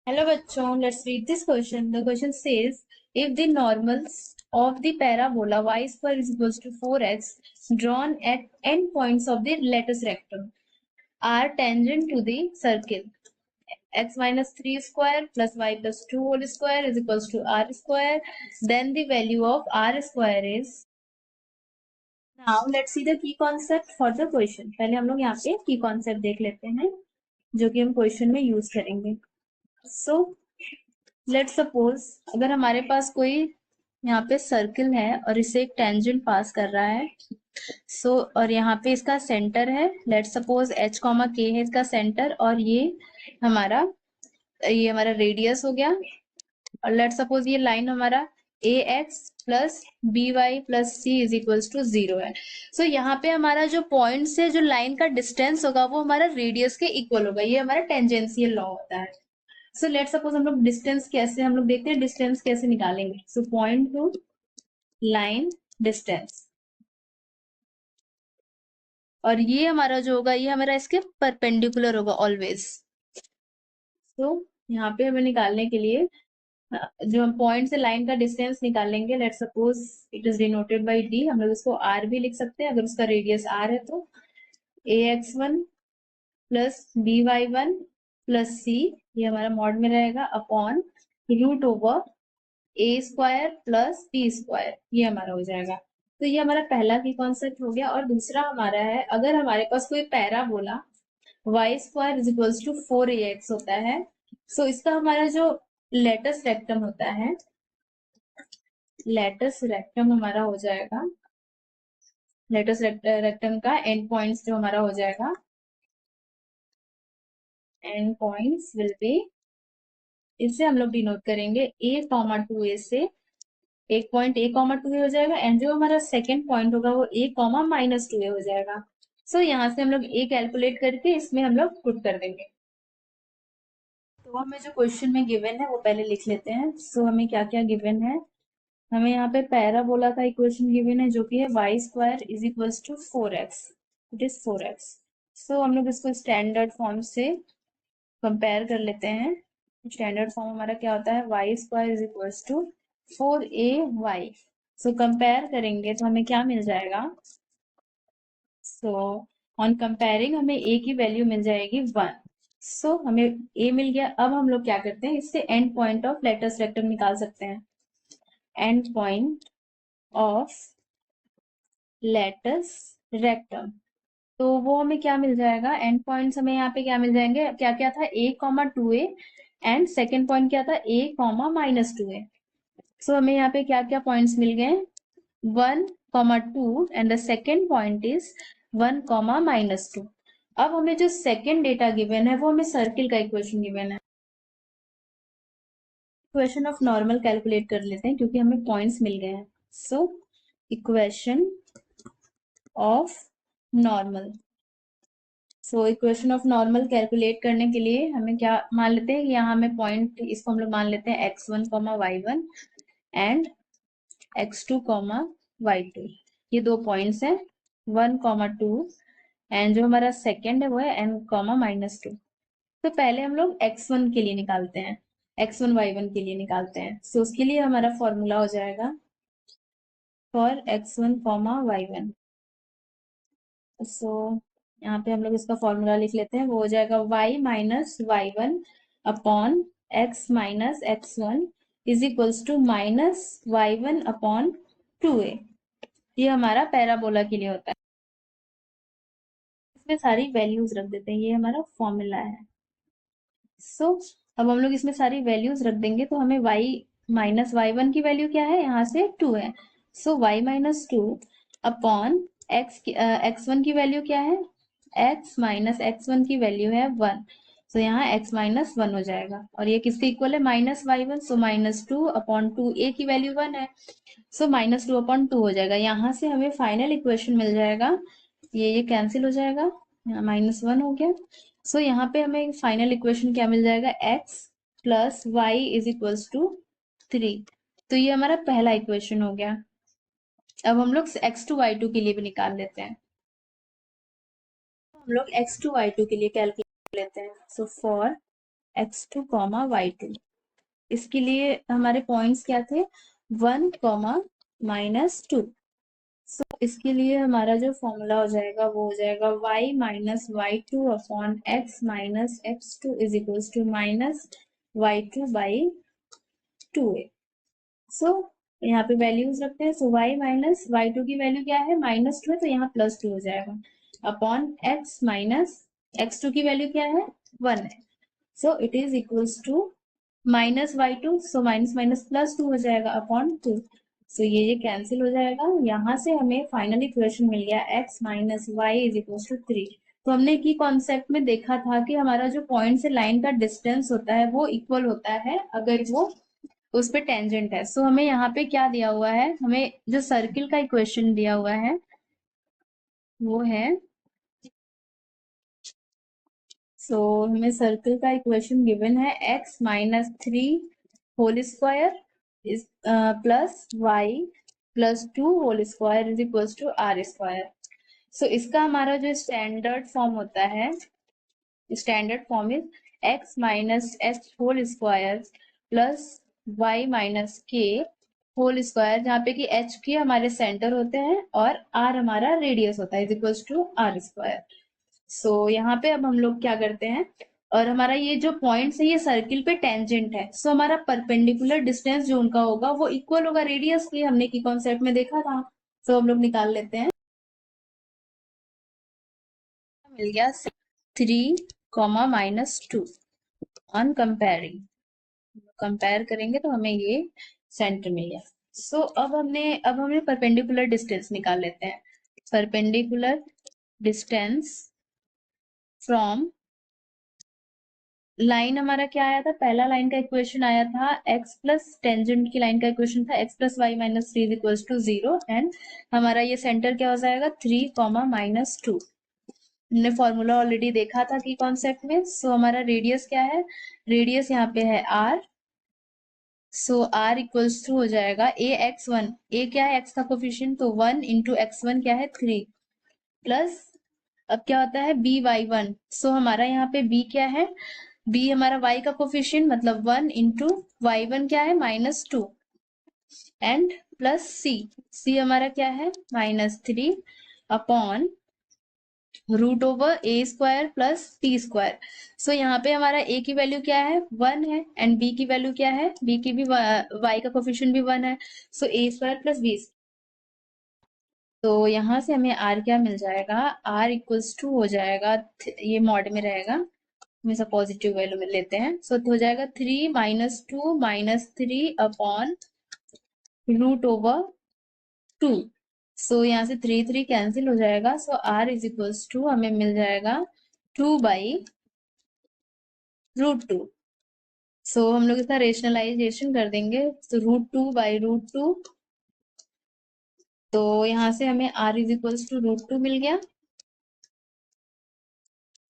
Hello bachon, let's read this question. The question says, if the normals of the parabola y square is equals to 4x drawn at endpoints of the lattice rectum are tangent to the circle x minus 3 square plus y plus 2 whole square is equals to r square, then the value of r square is. Now let's see the key concept for the question. पहले हम लोग यहाँ पे key concept देख लेते हैं जो कि हम क्वेश्चन में यूज करेंगे. So लेट्स सपोज अगर हमारे पास कोई यहाँ पे सर्किल है और इसे एक टेंजेंट पास कर रहा है. और यहाँ पे इसका सेंटर है. Let's suppose h comma k है इसका सेंटर और ये हमारा रेडियस हो गया. और लेट्स सपोज ये लाइन हमारा A X plus B Y plus C is equals to 0 है. यहाँ पे हमारा जो पॉइंट से जो लाइन का डिस्टेंस होगा वो हमारा रेडियस के इक्वल होगा. ये हमारा टेंजेंशियल लॉ होता है. लेट सपोज हम लोग देखते हैं डिस्टेंस कैसे निकालेंगे. पॉइंट टू लाइन डिस्टेंस, और ये हमारा जो होगा ये हमारा इसके परपेंडिकुलर होगा ऑलवेज. यहाँ पे हमें निकालने के लिए जो हम पॉइंट से लाइन का डिस्टेंस निकालेंगे, let suppose it is denoted by D. हम लोग इसको आर भी लिख सकते हैं अगर उसका रेडियस आर है तो. A X one plus B Y one plus C, ये हमारा मॉड में रहेगा, upon root over A square plus B square, ये हमारा हो जाएगा. तो ये हमारा पहला की कॉन्सेप्ट हो गया. और दूसरा हमारा है, अगर हमारे पास कोई parabola y square is equals to 4ax होता है, इसका हमारा जो लेटस रेक्टम होता है, लेटस रेक्टम हमारा हो जाएगा, लेटस रेक्टम का एंड पॉइंट्स जो हमारा हो जाएगा, एंड पॉइंट्स विल बी, इसे हम लोग डिनोट करेंगे a कॉमा 2a से. एक पॉइंट a कॉमा 2a हो जाएगा एंड जो हमारा सेकेंड पॉइंट होगा वो a कॉमा माइनस 2a हो जाएगा. यहाँ से हम लोग a कैलकुलेट करके इसमें हम लोग पुट कर देंगे. तो हमें जो क्वेश्चन में गिवन है वो पहले लिख लेते हैं. हमें क्या क्या गिवन है. हमें यहाँ पे पैराबोला का इक्वेशन गिवन है जो कि है y square is equals to 4x. It is 4x. हम लोग इसको स्टैंडर्ड फॉर्म से कंपेयर कर लेते हैं. स्टैंडर्ड फॉर्म हमारा क्या होता है, y square is equals to 4ay. Compare करेंगे तो हमें क्या मिल जाएगा. ऑन कंपेयरिंग हमें a की वैल्यू मिल जाएगी 1. हमें a मिल गया. अब हम लोग क्या करते हैं, इससे end point of latus rectum निकाल सकते हैं. End point of latus rectum, तो वो हमें क्या मिल जाएगा, एंड पॉइंट्स हमें यहाँ पे क्या मिल जाएंगे, क्या क्या था, a comma 2a and second point क्या था, a कॉमा माइनस 2a. हमें यहाँ पे क्या क्या पॉइंट्स मिल गए, 1 comma 2 and the second point is 1 comma minus 2. अब हमें जो सेकेंड डेटा गिवन है वो हमें सर्किल का इक्वेशन गिवन है. इक्वेशन ऑफ नॉर्मल कैलकुलेट कर लेते हैं क्योंकि हमें पॉइंट्स मिल गए हैं. Equation of normal, equation of normal calculate करने के लिए हमें क्या मान लेते हैं, यहाँ हमें पॉइंट, इसको हम लोग मान लेते हैं x1 comma y1 and x2 comma y2. ये दो पॉइंट्स हैं, 1 कॉमा 2 एंड जो हमारा सेकेंड है वो है n कॉमा माइनस 2. पहले हम लोग x1 के लिए निकालते हैं, x1 y1 के लिए निकालते हैं. उसके लिए हमारा फॉर्मूला हो जाएगा फॉर x1 कॉमा y1. यहाँ पे हम लोग इसका फॉर्मूला लिख लेते हैं, वो हो जाएगा y minus y1 upon x minus x1 is equals to minus y1 upon 2a. ये हमारा पैराबोला के लिए होता है. इसमें सारी वैल्यूज रख देते हैं, ये हमारा फॉर्मूला है. अब हम लोग इसमें सारी वैल्यूज रख देंगे तो हमें y माइनस y1 की वैल्यू क्या है, यहाँ से 2 है. y माइनस 2 अपॉन x1 की वैल्यू क्या है, x माइनस x1 की वैल्यू है 1. यहाँ x माइनस 1 हो जाएगा और ये किसके इक्वल है, minus y1. Minus 2 upon 2a की वैल्यू 1 है. माइनस 2 अपॉन 2 हो जाएगा. यहाँ से हमें फाइनल इक्वेशन मिल जाएगा, ये कैंसिल हो जाएगा, यहाँ माइनस 1 हो गया. यहाँ पे हमें फाइनल इक्वेशन क्या मिल जाएगा, x plus y is equals to 3. तो ये हमारा पहला इक्वेशन हो गया. अब हम लोग x2 y2 के लिए भी निकाल लेते हैं. हम लोग x2 y2 के लिए कैलकुलेट लेते हैं. For x2 comma y2। इसके लिए हमारे पॉइंट्स क्या थे, 1 कॉमा -2। सो इसके लिए हमारा जो फॉर्मूला हो जाएगा वो हो जाएगा y minus y2 upon x minus x2 is equals to minus y2 by 2a। So यहाँ पे वैल्यूज रखते हैं। सो y माइनस y2 की वैल्यू क्या है, -2 है, तो यहाँ +2 हो जाएगा अपॉन x माइनस x2 की वैल्यू क्या है, 1 है। So it is equals to -y2, so minus minus +2 हो जाएगा अपॉन 2। सो ये कैंसिल हो जाएगा। यहाँ से हमें फाइनली इक्वेशन मिल गया x minus y is equals to 3। तो हमने की कॉन्सेप्ट में देखा था कि हमारा जो पॉइंट से लाइन का डिस्टेंस होता है वो इक्वल होता है अगर वो उस पे टेंजेंट है। सो हमें यहाँ पे क्या दिया हुआ है, हमें जो सर्किल का इक्वेशन दिया हुआ है वो है, सो हमें सर्किल का इक्वेशन गिवन है x minus 3 whole square is plus y plus 2 whole square is equals to r square. So इसका हमारा जो स्टैंडर्ड फॉर्म होता है, standard form is x minus h whole square plus y minus k whole square, जहाँ पे कि h के हमारे सेंटर होते हैं और r हमारा रेडियस होता है, is equals to r square. So यहाँ पे अब हम लोग क्या करते हैं, और हमारा ये जो पॉइंट है ये सर्किल पे टेंजेंट है। सो हमारा परपेंडिकुलर डिस्टेंस जो उनका होगा वो इक्वल होगा रेडियस के, हमने की कॉन्सेप्ट में देखा था। सो हम लोग निकाल लेते हैं। मिल गया 3 कॉमा -2 ऑन कंपेयरिंग, कंपेयर करेंगे तो हमें ये सेंटर मिल गया। सो अब हमने परपेंडिकुलर डिस्टेंस निकाल लेते हैं। परपेंडिकुलर डिस्टेंस फ्रॉम लाइन हमारा क्या आया था, पहला लाइन का इक्वेशन आया था x प्लस टेंजेंट की लाइन का इक्वेशन था x plus y minus 3 is equals to 0 and हमारा ये सेंटर क्या हो जाएगा 3 कॉमा -2। हमने फॉर्मूला ऑलरेडी देखा था कि कॉन्सेप्ट में। सो हमारा रेडियस क्या है, रेडियस यहाँ पे है r। So r equals to हो जाएगा a(x1), a क्या है x का कोफिशिएंट, तो 1 इंटू x1 क्या है 3 प्लस अब क्या होता है by1। सो हमारा यहाँ पे b क्या है, b हमारा y का कोफिशिएंट मतलब 1 इंटू y1 क्या है -2 एंड प्लस c हमारा क्या है -3 upon root over a square plus t square. So यहाँ पे हमारा a की वैल्यू क्या है 1 है एंड b की वैल्यू क्या है, b की भी y का कोफिशिएंट भी 1 है। सो a स्क्वायर प्लस b। तो यहाँ से हमें r क्या मिल जाएगा, r इक्वल्स टू हो जाएगा, ये मॉड में रहेगा, हमेशा पॉजिटिव वैल्यू में लेते हैं। सो हो जाएगा 3 -2 -3 अपॉन रूट ओवर 2। सो यहाँ से 3 3 कैंसिल हो जाएगा। सो r इज इक्वल्स टू हमें मिल जाएगा 2 बाई रूट 2। सो हम लोग इसका रेशनलाइजेशन कर देंगे, तो √2 बाई √2। तो यहाँ से हमें r इज इक्वल्स टू √2 मिल गया।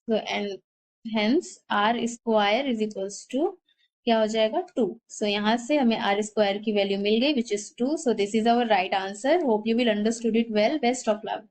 तो and hence r square is equals to क्या हो जाएगा 2। सो यहाँ से हमें r स्क्वायर की वैल्यू मिल गई which is 2। So this is our right answer. Hope you will understood it well. Best of luck.